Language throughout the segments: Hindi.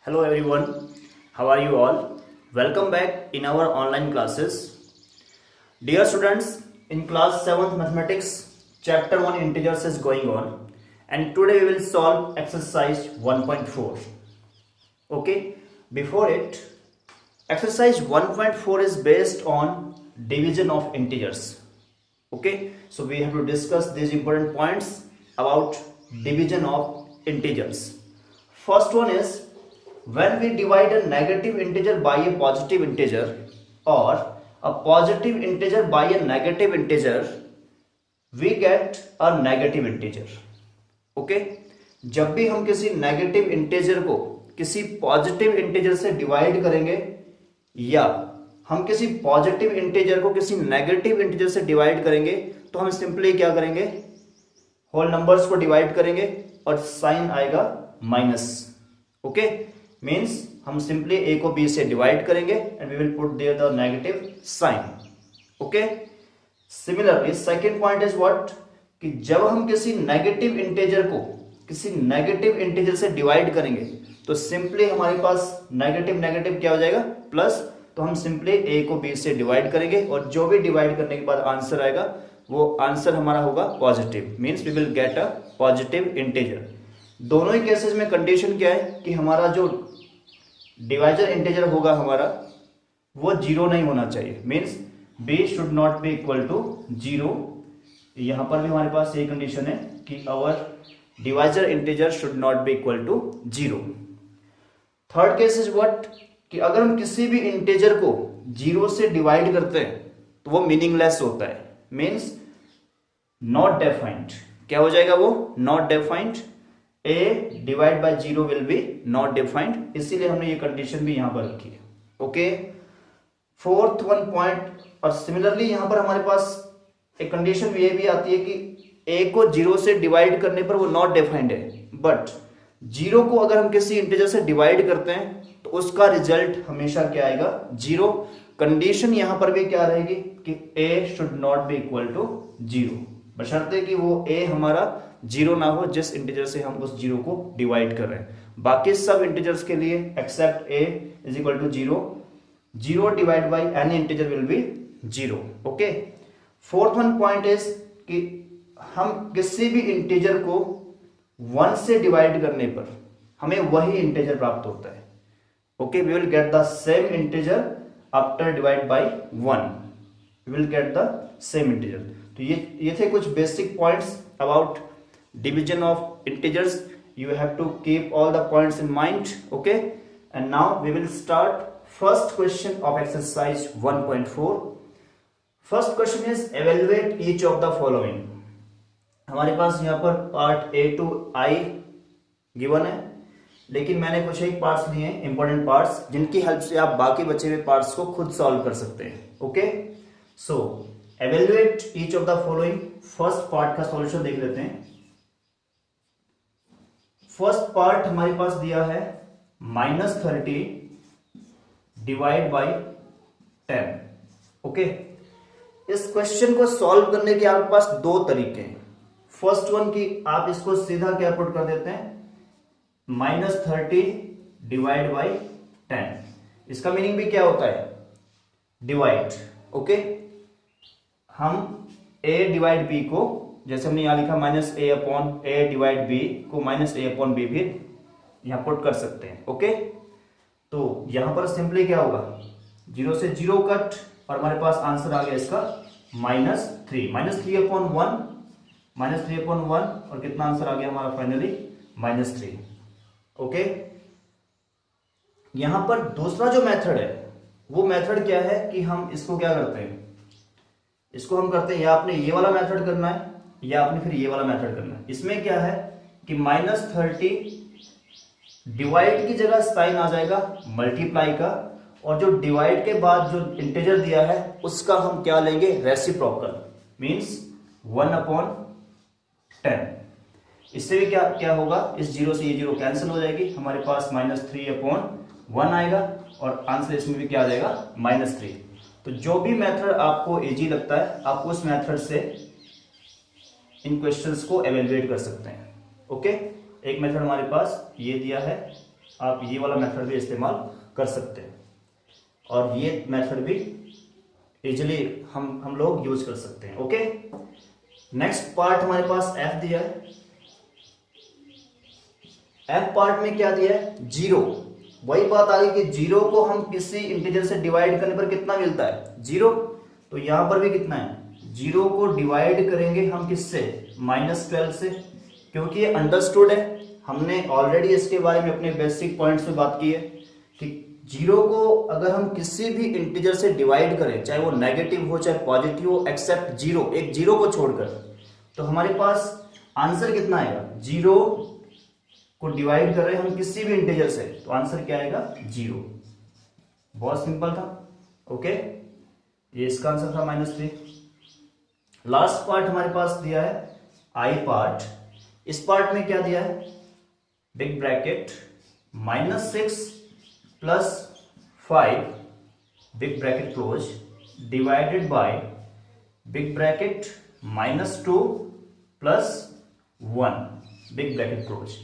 Hello everyone, how are you all? Welcome back in our online classes. Dear students, in class 7th mathematics, chapter 1 integers is going on and today we will solve exercise 1.4. Okay, before it, exercise 1.4 is based on division of integers. Okay, so we have to discuss these important points about division of integers. First one is when we divide a negative integer by a positive integer or a positive integer by a negative integer, we get a negative integer. Okay, जब भी हम किसी नेगेटिव इंटीजर को किसी पॉजिटिव इंटीजर से डिवाइड करेंगे या हम किसी पॉजिटिव इंटीजर को किसी नेगेटिव इंटीजर से डिवाइड करेंगे तो हम सिंपली क्या करेंगे, होल नंबर्स को डिवाइड करेंगे और साइन आएगा माइनस. ओके, मीन्स हम सिंपली ए को बी से डिवाइड करेंगे and we will put there the negative sign. Okay, similarly second point is what, कि जब हम किसी नेगेटिव इंटीजर को किसी नेगेटिव इंटीजर से डिवाइड करेंगे तो सिंपली हमारे पास नेगेटिव नेगेटिव क्या हो जाएगा प्लस, तो हम सिंपली ए को बी से डिवाइड करेंगे और जो भी डिवाइड करने के बाद आंसर आएगा वो आंसर हमारा होगा positive, means we will get a positive integer. दोनों ही केसेस में कंडीशन क्या है कि हमारा जो डिवाइजर इंटीजर होगा हमारा वो जीरो नहीं होना चाहिए, means b should not be equal to zero. यहां पर भी हमारे पास ये कंडीशन है कि our divisor integer should not be equal to zero. Third case is what, कि अगर हम किसी भी इंटीजर को जीरो से डिवाइड करते हैं तो वो मीनिंगलेस होता है, मीन्स नॉट डेफाइंड. क्या हो जाएगा वो, not defined. a divide by zero will be not defined, इसीलिए हमने ये कंडीशन भी यहां पर रखी है. Okay, fourth one point. और सिमिलरली यहां पर हमारे पास एक कंडीशन ये भी आती है कि a को जीरो से डिवाइड करने पर वो नॉट डिफाइंड है, बट जीरो को अगर हम किसी इंटीजर से डिवाइड करते हैं तो उसका रिजल्ट हमेशा क्या आएगा, जीरो. कंडीशन यहां पर भी क्या रहेगी कि a should not be equal to zero, बशर्ते कि वो a हमारा जीरो ना हो जिस इंटीजर से हम उस जीरो को डिवाइड कर रहे हैं. बाकी सब इंटीजर्स के लिए except a is equal to zero, zero divide by any integer will be zero. Okay, fourth one point is कि हम किसी भी इंटीजर को वन से डिवाइड करने पर हमें वही इंटीजर प्राप्त होता है. Okay, we will get the same integer after divide by one, we will get the same integer. तो ये थे कुछ basic points about division of integers. You have to keep all the points in mind. Okay, and now we will start first question of exercise 1.4. first question is evaluate each of the following. हमारे पास यहाँ पर part A to I given है, लेकिन मैंने कुछ एक पार्ट्स लिए हैं, इंपॉर्टेंट पार्ट्स, जिनकी हेल्प से आप बाकी बचे हुए पार्ट्स को खुद सॉल्व कर सकते हैं. Okay, so evaluate each of the following. First part का सॉल्यूशन देख लेते हैं. फर्स्ट पार्ट हमारे पास दिया है -30 डिवाइड बाई 10. ओके, इस क्वेश्चन को सॉल्व करने के आपके पास दो तरीके हैं. फर्स्ट वन की आप इसको सीधा क्या पुट कर देते हैं, -30 डिवाइड बाई 10. इसका मीनिंग भी क्या होता है, डिवाइड. ओके, हम a डिवाइड b को, जैसे हमने यहां लिखा -a upon a divide b को -a अपॉन b भी यहां पुट कर सकते हैं. ओके, तो यहां पर सिंपली क्या होगा, जीरो से जीरो कट और हमारे पास आंसर आ गया इसका -3 अपॉन 1 और कितना आंसर आ गया हमारा फाइनली -3. ओके, यहां पर दूसरा जो मेथड है वो मेथड क्या है कि हम इसको क्या करते हैं, इसको हम करते हैं या आपने ये वाला मेथड करना है या आपने फिर ये वाला मेथड करना है. इसमें क्या है कि -30 डिवाइड की जगह साइन आ जाएगा मल्टीप्लाई का, और जो डिवाइड के बाद जो इंटीजर दिया है उसका हम क्या लेंगे, रेसिप्रोकल, मींस 1/10. इससे भी क्या क्या होगा, इस जीरो से ये जीरो कैंसिल हो जाएगी, हमारे पास -3/1 आएगा और आंसर इसमें भी क्या आ जाएगा -3. तो जो भी मेथड आपको इजी लगता है आप उस मेथड से इन क्वेश्चंस को एवेल्युएट कर सकते हैं. ओके, एक मेथड हमारे पास ये दिया है आप ये वाला मेथड भी इस्तेमाल कर सकते हैं और ये मेथड भी इजीली हम लोग यूज कर सकते हैं। ओके, नेक्स्ट पार्ट हमारे पास एफ दिया है। एफ पार्ट में क्या दिया है? जीरो। वही बात आ गई कि जीरो को हम किसी इंटीजर से डिवाइड करने पर कितना मिलता है? जीरो। तो यहां पर भी कितना है? जीरो को डिवाइड करेंगे हम किससे? -12 से, क्योंकि ये अंडरस्टूड है। हमने ऑलरेडी इसके बारे में अपने बेसिक पॉइंट्स में बात की है कि जीरो को अगर हम किसी भी इंटीजर से डिवाइड करें, चाहे वो नेगेटिव हो चाहे पॉजिटिव हो, एक्सेप्ट जीरो, एक जीरो को छोड़कर, तो हमारे पास आंसर कितना आएगा? जीरो को डिवाइड कर रहे हैं हम किसी भी इंटीजर से, तो आंसर क्या आएगा? जीरो। बहुत सिंपल था। ओके, ये इसका आंसर था -3। लास्ट पार्ट हमारे पास दिया है आई पार्ट। इस पार्ट में क्या दिया है? Big bracket -6 + 5 big bracket close divided by big bracket -2 + 1 big bracket close.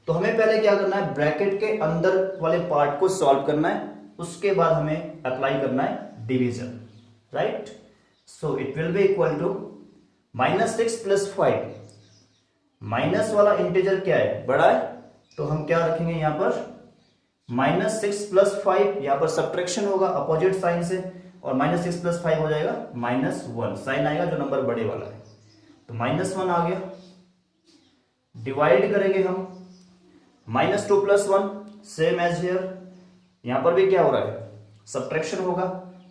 तो हमें पहले क्या करना है? ब्रैकेट के अंदर वाले पार्ट को सॉल्व करना है, उसके बाद हमें अप्लाई करना है division, right? So it will be equal to -6 + 5। Minus वाला इंटीजर क्या है? बड़ा है, तो हम क्या रखेंगे यहां पर? -6 + 5, यहां पर सब्ट्रैक्शन होगा अपोजिट साइन से, और -6 + 5 हो जाएगा -1, साइन आएगा जो नंबर बड़े वाला है, तो -1 आ गया। डिवाइड करेंगे हम -2 + 1, सेम एज हियर। यहां पर भी क्या हो रहा है? सब्ट्रैक्शन होगा,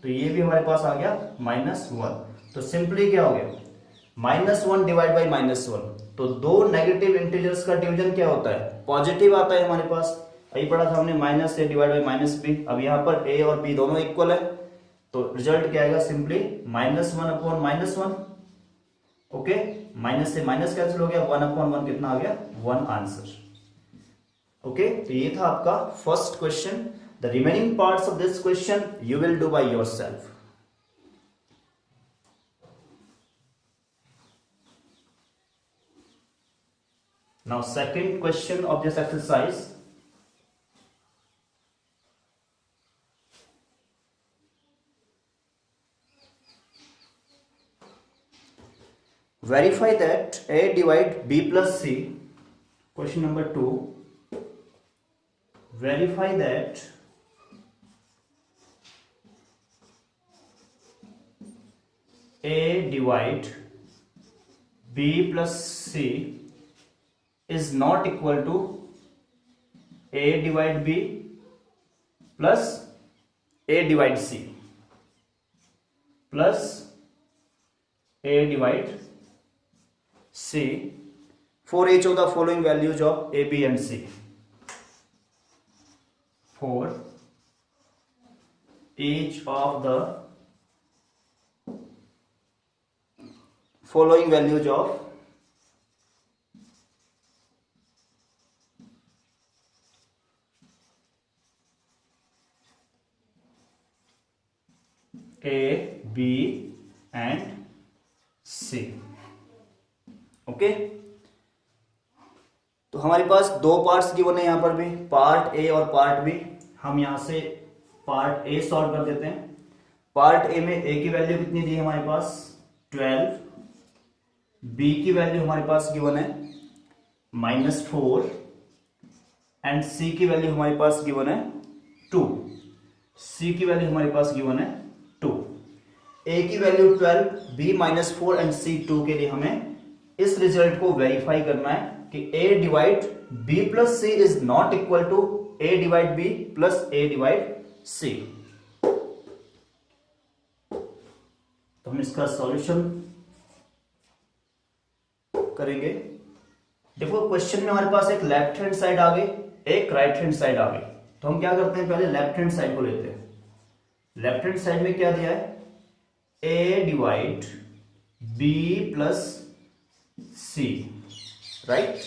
तो ये भी हमारे पास आ गया -1। तो सिंपली क्या हो गया? -1 डिवाइड बाई -1। तो दो नेगेटिव इंटीजर्स का डिवीजन क्या होता है? पॉजिटिव आता है हमारे पास। अभी पढ़ा था हमने -a डिवाइड बाई -b। अब यहाँ पर a और b दोनों इक्वल है, तो रिजल्ट क्या आएगा? सिंपली -1/-1। ओके, माइनस से माइनस कैंसिल हो गया, 1/1 कितना आ गया? 1 आंसर। ओके, तो ये था आपका first question. The remaining parts of this question you will do by yourself. Now second question of this exercise. Verify that A divide B plus C. Question number 2. Verify that A divide B plus C is not equal to A divide B plus A divide C plus A divide C for each of the following values of A, B and C. For each of the following values of A, B and C. Okay, तो हमारे पास दो पार्ट्स गिवन है यहां पर भी, पार्ट ए और पार्ट बी। हम यहां से पार्ट ए सॉल्व कर देते हैं। पार्ट ए में ए की वैल्यू कितनी दी है हमारे पास? 12। बी की वैल्यू हमारे पास गिवन है -4 एंड सी की वैल्यू हमारे पास गिवन है 2। सी की वैल्यू हमारे पास गिवन है 2। ए की वैल्यू 12, बी -4 एंड सी 2 के लिए हमें इस रिजल्ट को वेरीफाई करना है कि A divide B plus C is not equal to A divide B plus A divide C। तो हम इसका सॉल्यूशन करेंगे। देखो क्वेश्चन में हमारे पास एक लेफ्ट हैंड साइड आ गई, एक राइट हैंड साइड आ गई। तो हम क्या करते हैं? पहले लेफ्ट हैंड साइड को लेते हैं। लेफ्ट हैंड साइड में क्या दिया है? A divide B plus C, right?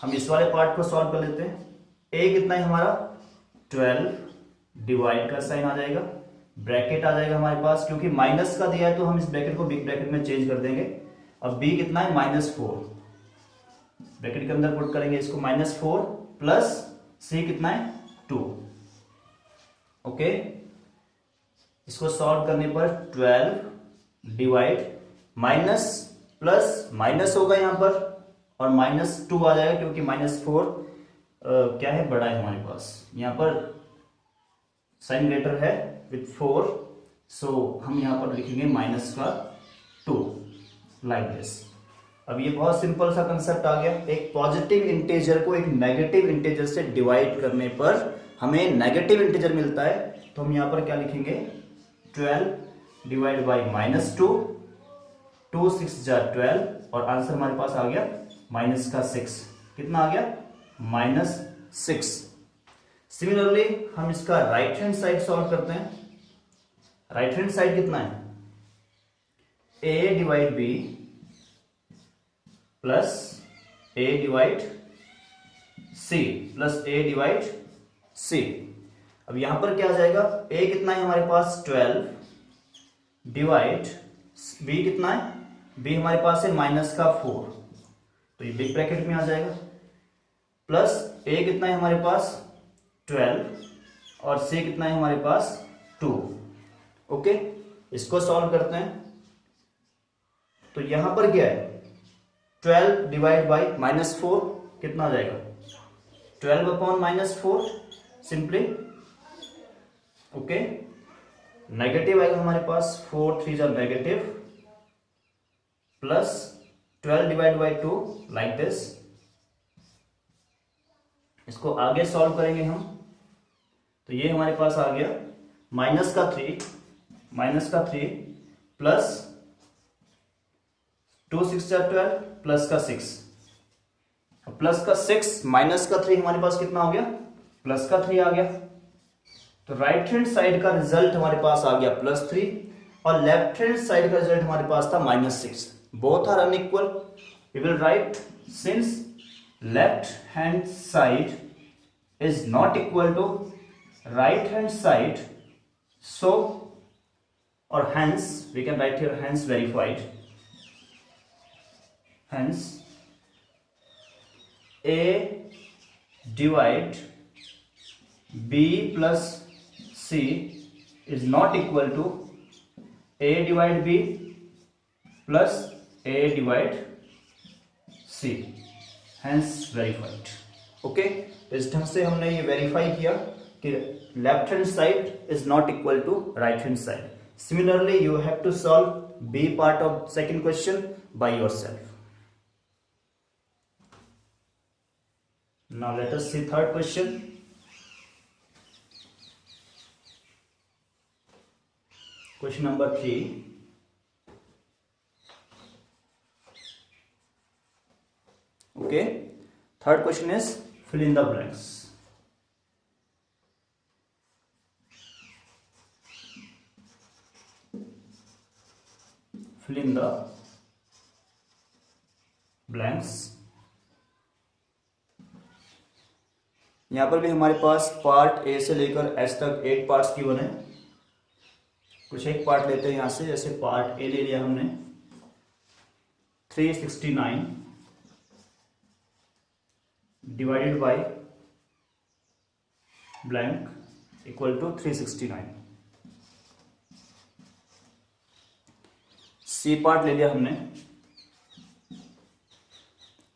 हम इस वाले पार्ट को सॉल्व कर लेते हैं। A कितना है हमारा? 12, डिवाइड का साइन आ जाएगा, ब्रैकेट आ जाएगा हमारे पास, क्योंकि माइनस का दिया है तो हम इस ब्रैकेट को बिग ब्रैकेट में चेंज कर देंगे। अब B कितना है? -4, ब्रैकेट के अंदर पुट करेंगे इसको, -4 प्लस C कितना है? 2। ओके, इसको सॉल्व करने पर 12 डिवाइड माइनस प्लस माइनस होगा यहाँ पर और -2 आ जाएगा क्योंकि -4 क्या है, बड़ा है हमारे पास, यहाँ पर साइन ग्रेटर है विथ 4, सो हम यहाँ पर लिखेंगे -2 लाइक दिस। अब ये बहुत सिंपल सा कंसेप्ट आ गया। एक पॉजिटिव इंटीजर को एक नेगेटिव इंटीजर से डिवाइड करने पर हमें नेगेटिव इंटीजर मिलता है, तो हम यहाँ पर क्या लिखेंगे, 12 डिवाइड बाई -2, 2 6 जा 12 और आंसर हमारे पास आ गया -6। कितना आ गया, -6। सिमिलरली हम इसका राइट हैंड साइड सॉल्व करते हैं। राइट हैंड साइड कितना है, a divide b plus a divide c plus a divide c। अब यहां पर क्या आ जाएगा, a कितना है हमारे पास 12 डिवाइड b कितना है, b हमारे पास है -4, तो ये बिग ब्रैकेट में आ जाएगा, प्लस a कितना है हमारे पास 12 और c कितना है हमारे पास 2। ओके, इसको सॉल्व करते हैं। तो यहां पर क्या है, 12 डिवाइड बाई -4 कितना आ जाएगा, 12 अपॉन -4 सिंपली। ओके, नेगेटिव आएगा हमारे पास, 4 3 जा negative, plus 12 divide by 2 like this. इसको आगे सॉल्व करेंगे हम, तो ये हमारे पास आ गया -3 प्लस 2 6 जा 12 प्लस का 6, प्लस का 6 माइनस का 3 हमारे पास कितना हो गया, प्लस का 3 आ गया। तो राइट हैंड साइड का रिजल्ट हमारे पास आ गया +3 और लेफ्ट हैंड साइड का रिजल्ट हमारे पास था -6। Both are unequal. We will write since left hand side is not equal to right hand side, so or hence we can write here hence verified, hence a divide b plus c is not equal to a divide b plus a divide c, hence verified। ओके, इस ढंग से हमने ये वेरीफाई किया कि left hand side is not equal to right hand side. Similarly you have to solve B part of second question by yourself. Now let us see third question. Question number 3। ओके, third question is fill in the blanks। fill in the blanks। यहां पर भी हमारे पास पार्ट ए से लेकर एच तक 8 पार्ट्स की बने। कुछ एक पार्ट लेते हैं यहां से, जैसे पार्ट ए ले लिया हमने 369 divided by blank equal to 369। C part ले लिया हमने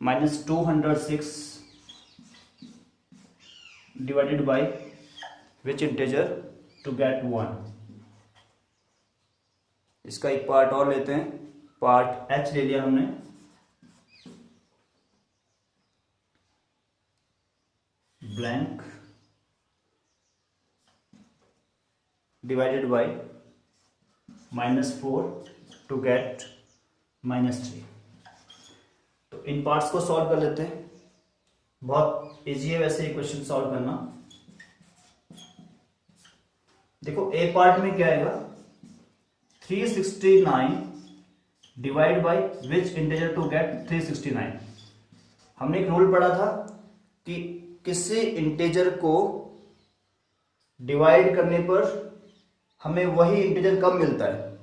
-206 divided by which integer to get 1। इसका एक पार्ट और लेते हैं, पार्ट एच ले लिया हमने blank divided by -4 to get -3। तो इन पार्ट्स को सॉल्व कर लेते हैं। बहुत इजी है वैसे ये क्वेश्चन सॉल्व करना। देखो ए पार्ट में क्या आएगा, 369 divide by which integer to get 369। हमने एक रूल पढ़ा था कि किसी इंटीजर को डिवाइड करने पर हमें वही इंटीजर कब मिलता है,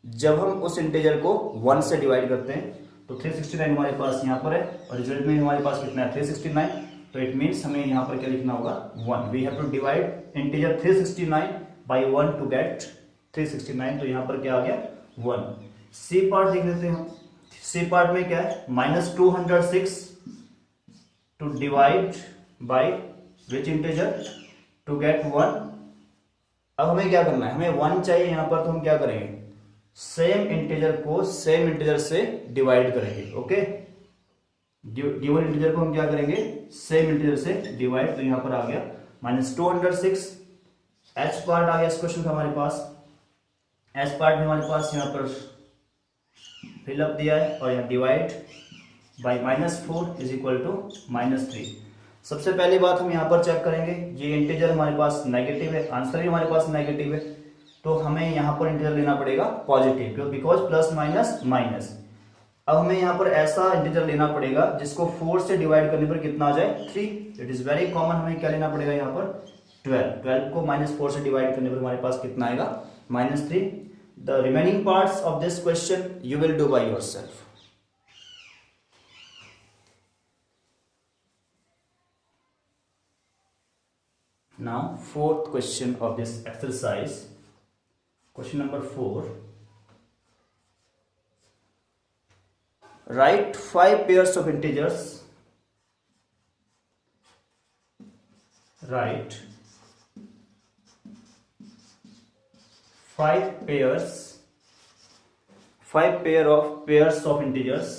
जब हम उस इंटीजर को 1 से डिवाइड करते हैं। तो 369 हमारे पास यहाँ पर है और रिजल्ट में हमारे पास कितना है 369। तो इट मीन्स हमें यहाँ पर क्या लिखना होगा 1। We have to divide integer 369 by 1 to get 369, तो यहाँ पर क्या आ गया 1। सी पार्ट देख लेते हैं हम। सी पार्ट में क्या है, -206 to divide by which integer to get 1। अब हमें क्या करना है, हमें 1 चाहिए यहाँ पर, तो हम क्या करेंगे, सेम इंटीजर को सेम इंटीजर से डिवाइड करेंगे। ओके, गिवन इंटीजर को हम क्या करेंगे, सेम इंटीजर से डिवाइड, तो यहाँ पर आ गया -206। एच पार्ट आ गया इस क्वेश्चन का हमारे पास। एच पार्ट में हमारे पास यहाँ पर फिलअप दिया है और यहाँ divide by -4 is equal to -3। सबसे पहली बात हम यहाँ पर चेक करेंगे, ये इंटीजर हमारे पास नेगेटिव है, आंसर भी हमारे पास नेगेटिव है, तो हमें यहाँ पर इंटीजर लेना पड़ेगा positive, because plus minus minus. अब हमें यहाँ पर ऐसा इंटीजर लेना पड़ेगा जिसको 4 से डिवाइड करने पर कितना आ जाए 3। इट इज वेरी कॉमन, हमें क्या लेना पड़ेगा यहाँ पर 12 को -4 से डिवाइड करने पर हमारे पास कितना आएगा -3। The remaining parts of this question you will do by yourself. Now fourth question of this exercise, question number 4. Write 5 pairs of integers. Write 5 pairs of integers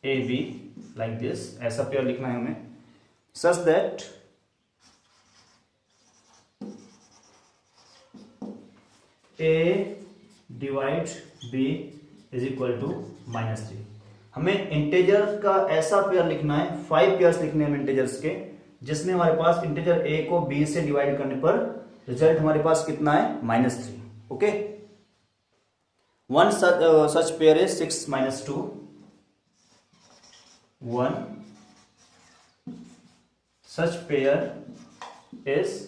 A B like this, ऐसा पेयर लिखना है हमें, such that A divide B is equal to -3। हमें इंटीजर का ऐसा पेयर लिखना है, 5 पेयर्स लिखने हैं इंटीजर्स के, जिसमें हमारे पास इंटीजर A को B से डिवाइड करने पर रिजल्ट हमारे पास कितना है -3। Okay, one such pair is 6 - 2। 1 such pair is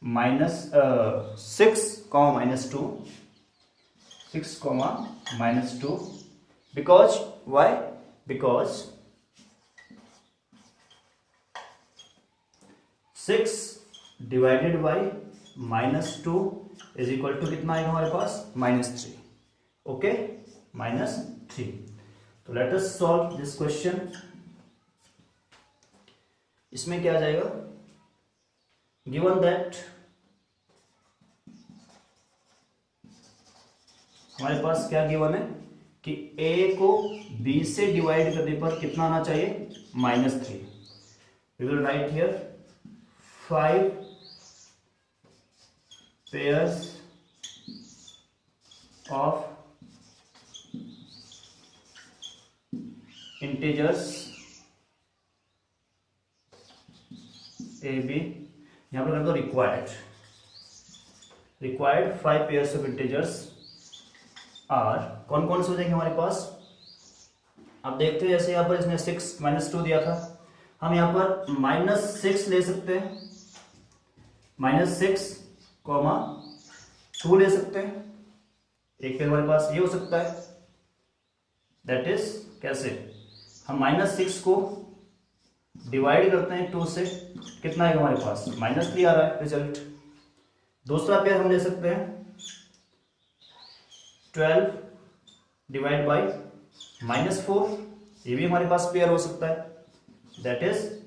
-6, -2, 6, -2, because why? Because 6 divided by -2 is equal to कितना आएगा हमारे पास -3। ओके, -3। तो let us solve this question. इसमें क्या आ जाएगा, गिवन दैट हमारे पास क्या गिवन है कि A को B से डिवाइड करने पर कितना आना चाहिए -3। We will write here 5 pairs of integers A B, यहां पर कर दो required 5 pairs of integers are. कौन कौन से हो जाएंगे हमारे पास, अब देखते हैं। जैसे यहाँ पर इसने 6 - 2 दिया था, हम यहाँ पर -6 ले सकते हैं, -6, -2 ले सकते हैं। एक पेयर हमारे पास ये हो सकता है, दैट इज कैसे, हम -6 को डिवाइड करते हैं 2 से, कितना है हमारे पास -3 आ रहा है रिजल्ट। दूसरा पेयर हम ले सकते हैं 12 डिवाइड बाई -4, ये भी हमारे पास पेयर हो सकता है। दैट इज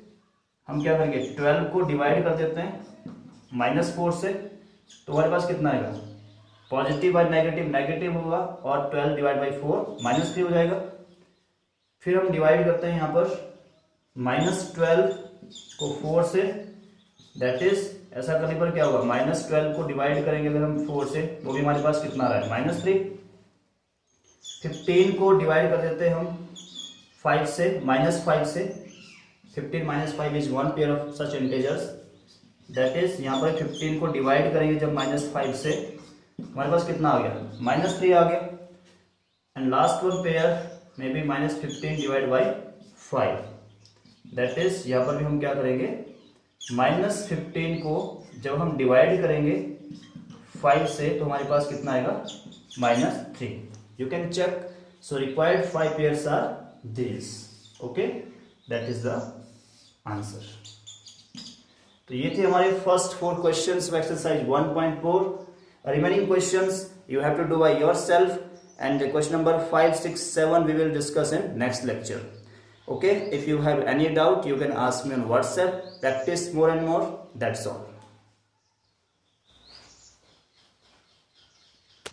हम क्या करेंगे, 12 को डिवाइड कर देते हैं -4 से, तो हमारे पास कितना आएगा, पॉजिटिव बाई नेगेटिव नेगेटिव होगा, और 12 डिवाइड बाई 4 -3 हो जाएगा। फिर हम डिवाइड करते हैं यहाँ पर -12 को 4 से, दैट इज ऐसा करने पर क्या होगा, -12 को डिवाइड करेंगे अगर हम 4 से, वो भी हमारे पास कितना आ रहा है -3। 15 को डिवाइड कर देते हैं हम 5 से, -5 से, 15 - 5 is 1 pair of such integers, that is यहाँ पर 15 को डिवाइड करेंगे जब -5 से, हमारे पास कितना आ गया -3 आ गया। एंड लास्ट वन पेयर में भी -15 डिवाइड बाई 5, दैट इज यहाँ पर भी हम क्या करेंगे, -15 को जब हम डिवाइड करेंगे 5 से, तो हमारे पास कितना आएगा minus 3. You can check. So required 5 pairs are these. Okay, that is the answer. तो ये थे हमारे first 4 questions of exercise 1.4. Remaining questions you have to do by yourself, and the question number 5, 6, 7 we will discuss in next lecture. Okay, if you have any doubt you can ask me on WhatsApp. Practice more and more. That's all.